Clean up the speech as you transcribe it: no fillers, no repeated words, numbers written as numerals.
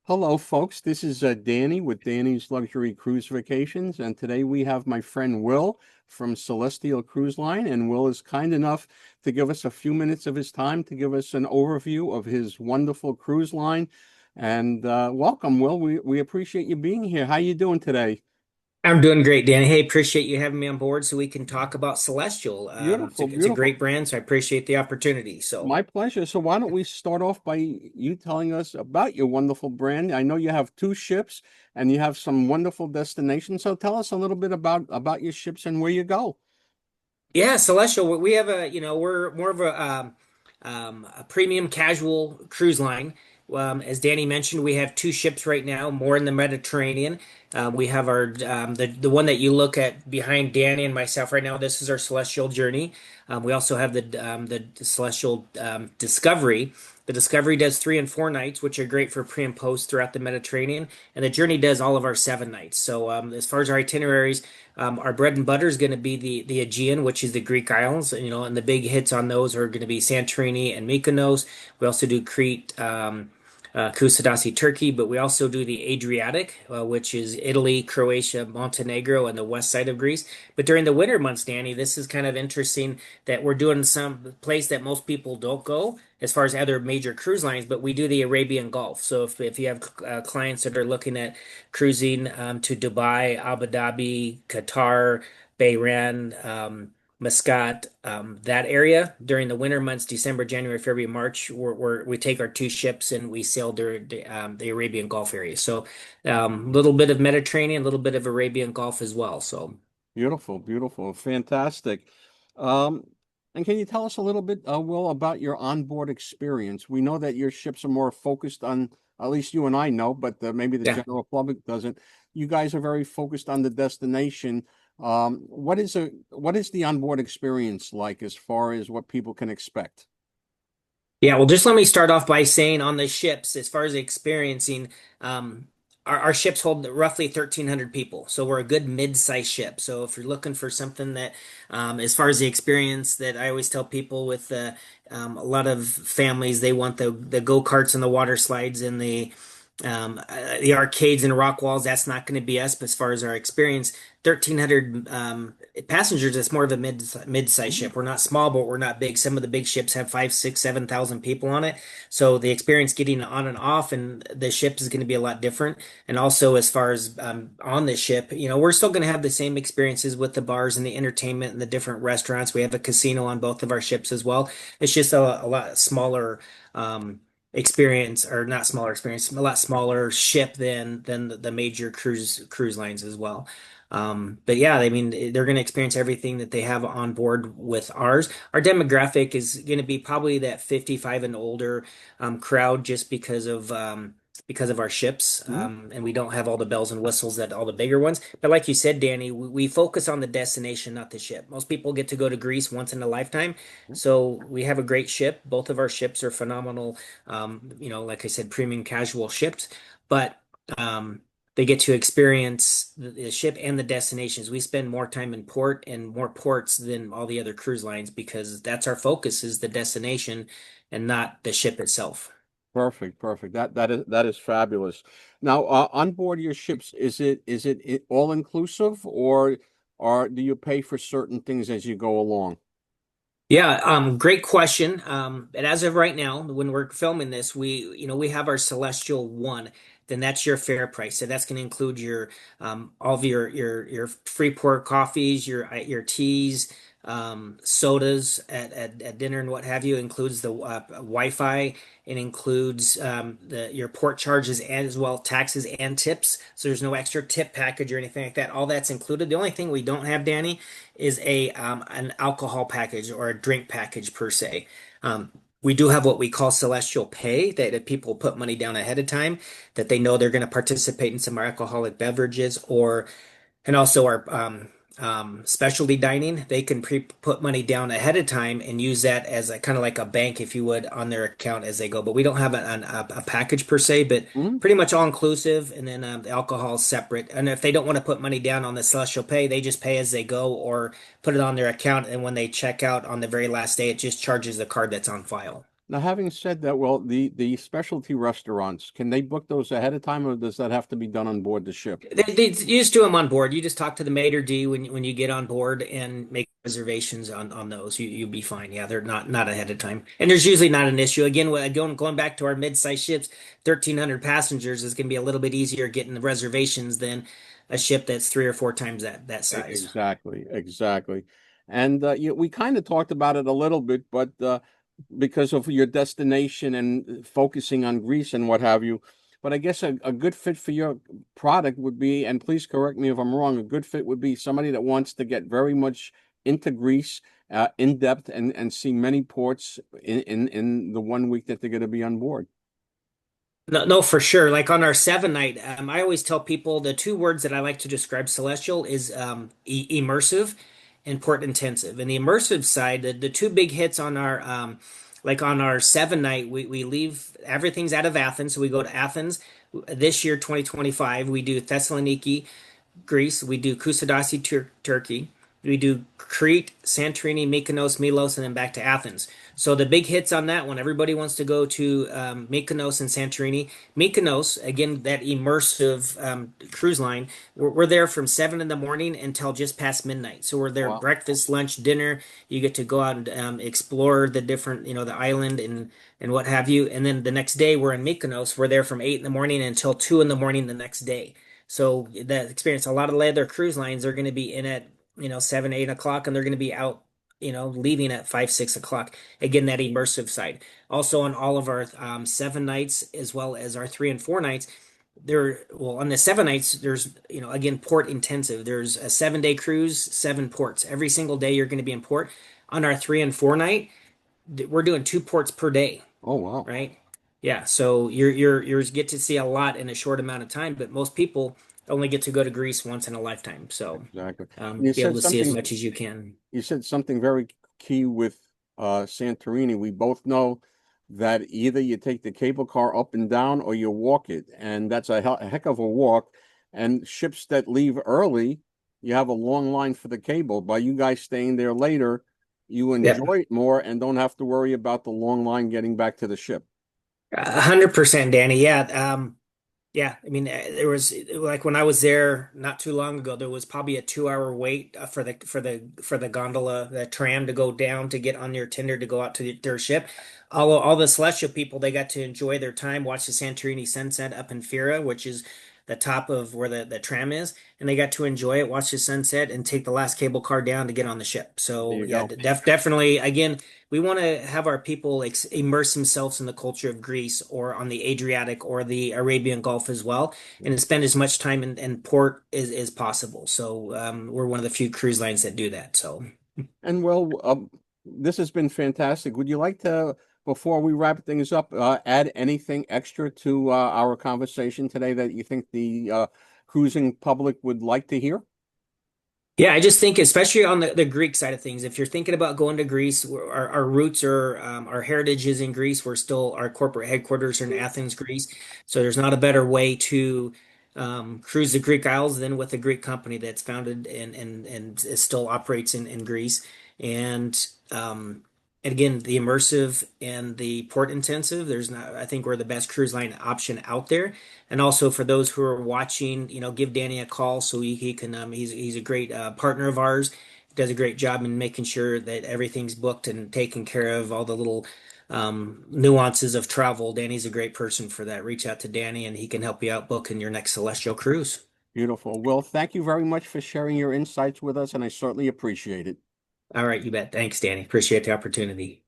Hello, folks. This is Danny with Danny's Luxury Cruise Vacations, and today we have my friend Will from Celestial Cruise Line, and Will is kind enough to give us a few minutes of his time to give us an overview of his wonderful cruise line. And welcome, Will. We appreciate you being here. How you doing today? I'm doing great, Danny. Hey, appreciate you having me on board so we can talk about Celestial. It's Beautiful, a, it's a beautiful. great brand, so I appreciate the opportunity. So, My pleasure. So why don't we start off by you telling us about your wonderful brand? I know you have two ships and you have some wonderful destinations. So tell us a little bit about your ships and where you go. yeah, Celestial, we have we're more of a premium casual cruise line. As Danny mentioned, we have two ships right now, more in the Mediterranean. We have our the one that you look at behind Danny and myself right now. This is our Celestial Journey. We also have the Celestial Discovery. The Discovery does 3 and 4 nights, which are great for pre and post throughout the Mediterranean, and the Journey does all of our 7 nights. So as far as our itineraries, our bread and butter is going to be the Aegean, which is the Greek islands, and the big hits on those are going to be Santorini and Mykonos. We also do Crete, Kusadasi, Turkey, but we also do the Adriatic, which is Italy, Croatia, Montenegro, and the west side of Greece. But during the winter months, Danny, this is kind of interesting that we're doing some place that most people don't go as far as other major cruise lines, but we do the Arabian Gulf. So if you have clients that are looking at cruising to Dubai, Abu Dhabi, Qatar, Bahrain, Muscat, that area during the winter months, December, January, February, March, we take our two ships and we sail during the Arabian Gulf area. So a little bit of Mediterranean, a little bit of Arabian Gulf as well. So. Beautiful, beautiful, fantastic. Um, and can you tell us a little bit, Will, about your onboard experience? We know that your ships are more focused on, at least you and I know, but maybe the Yeah. general public doesn't. You guys are very focused on the destination. What is the onboard experience like as far as what people can expect? Yeah, well, just let me start off by saying on the ships, as far as experiencing, um, our ships hold roughly 1,300 people. So we're a good mid-sized ship. So if you're looking for something that, as far as the experience that I always tell people with a lot of families, they want the go-karts and the water slides and the arcades and rock walls. That's not going to be us. But as far as our experience, 1,300 passengers. It's more of a mid-sized Mhm. ship. We're not small, but we're not big. Some of the big ships have 5, 6, 7,000 people on it. So the experience getting on and off and the ship is going to be a lot different. And also, as far as on the ship, we're still going to have the same experiences with the bars and the entertainment and the different restaurants. We have a casino on both of our ships as well. It's just a lot smaller. Experience or not smaller experience, a lot smaller ship than the major cruise lines as well. But yeah, I mean, they're going to experience everything that they have on board with ours. Our demographic is going to be probably that 55 and older crowd just because of our ships. Mhm. And we don't have all the bells and whistles that all the bigger ones. But like you said, Danny, we focus on the destination, not the ship. Most people get to go to Greece once in a lifetime. So we have a great ship. Both of our ships are phenomenal, like I said, premium casual ships. But um, they get to experience the ship and the destinations. We spend more time in port and more ports than all the other cruise lines because that's our focus is the destination and not the ship itself. Perfect, perfect. That is fabulous. Now, on board your ships, is it all inclusive, or do you pay for certain things as you go along? Yeah, great question. And as of right now, when we're filming this, we have our Celestial One. Then that's your fair price. So that's going to include your all of your free pour coffees, your teas, sodas at dinner and what have you. It includes the Wi-Fi. It includes your port charges and as well taxes and tips. So there's no extra tip package or anything like that. All that's included. The only thing we don't have, Danny, is a an alcohol package or a drink package per se. We do have what we call celestial pay that if people put money down ahead of time that they know they're going to participate in some alcoholic beverages or and also our specialty dining. They can put money down ahead of time and use that as a kind of like a bank, if you would, on their account as they go. But we don't have a package per se, but Mhm. pretty much all inclusive. And then the alcohol is separate. And if they don't want to put money down on the celestial pay, they just pay as they go or put it on their account. And when they check out on the very last day, it just charges the card that's on file. Now, having said that, well, the specialty restaurants, can they book those ahead of time, or does that have to be done on board the ship? You just do them on board. You just talk to the maitre d' when you get on board and make reservations on those. You'll be fine. Yeah, they're not ahead of time, and there's usually not an issue. Again, going back to our mid-size ships, 1,300 passengers is going to be a little bit easier getting the reservations than a ship that's three or four times that size. Exactly, exactly. And we kind of talked about it a little bit, but because of your destination and focusing on Greece and what have you. But I guess a good fit for your product would be, and please correct me if I'm wrong, a good fit would be somebody that wants to get very much into Greece, in depth, and see many ports in the 1 week that they're going to be on board. No, no, for sure. Like on our 7 night, I always tell people the two words that I like to describe Celestial is immersive and port intensive. And the immersive side, the two big hits on our like on our 7 night, we leave everything's out of Athens, so we go to Athens. This year, 2025, we do Thessaloniki, Greece. We do Kusadasi, Turkey. We do Crete, Santorini, Mykonos, Milos, and then back to Athens. So the big hits on that one, everybody wants to go to Mykonos and Santorini. Mykonos, again, that immersive cruise line, we're there from 7 in the morning until just past midnight. So we're there Wow. breakfast, lunch, dinner. You get to go out and explore the different, the island and what have you. And then the next day we're in Mykonos. We're there from 8 in the morning until 2 in the morning the next day. So that experience, a lot of other cruise lines are going to be in at 7, 8 o'clock, and they're going to be out leaving at 5, 6 o'clock. Again, that immersive side. Also on all of our 7 nights as well as our 3 and 4 nights. On the 7 nights, there's again port intensive. There's a 7 day cruise, 7 ports. Every single day you're going to be in port. On our 3 and 4 night, we're doing 2 ports per day, Oh, wow. right? Yeah, so you're get to see a lot in a short amount of time, but most people only get to go to Greece once in a lifetime. So Exactly. And you be able said to see as something. much as you can. You said something very key with Santorini. We both know that either you take the cable car up and down or you walk it, and that's a heck of a walk. And ships that leave early, you have a long line for the cable. By you guys staying there later, you Yep. enjoy it more and don't have to worry about the long line getting back to the ship. 100%, Danny. Yeah. Yeah, I mean, there was like when I was there not too long ago, there was probably a 2 hour wait for the gondola, the tram to go down to get on your tender to go out to their ship. All the Celestial people, they got to enjoy their time, watch the Santorini sunset up in Fira, which is the top of where the tram is, and they got to enjoy it, watch the sunset, and take the last cable car down to get on the ship. There So you yeah, go. definitely. Again, we want to have our people immerse themselves in the culture of Greece or on the Adriatic or the Arabian Gulf as well, and spend as much time in port as possible. So we're one of the few cruise lines that do that. So And well, this has been fantastic. Would you like to, before we wrap things up, add anything extra to our conversation today that you think the cruising public would like to hear? yeah, I just think, especially on the Greek side of things, if you're thinking about going to Greece, our roots are our heritage is in Greece. We're still our corporate headquarters are in Athens, Greece. So there's not a better way to cruise the Greek Isles than with a Greek company that's founded and it still operates in Greece. And and again, the immersive and the port intensive, there's not, I think we're the best cruise line option out there. And also for those who are watching, give Danny a call so he can he's a great partner of ours. He does a great job in making sure that everything's booked and taken care of, all the little nuances of travel. Danny's a great person for that. Reach out to Danny and he can help you out booking your next Celestial cruise. Beautiful. Well, thank you very much for sharing your insights with us, and I certainly appreciate it. All right, you bet. Thanks, Danny. Appreciate the opportunity.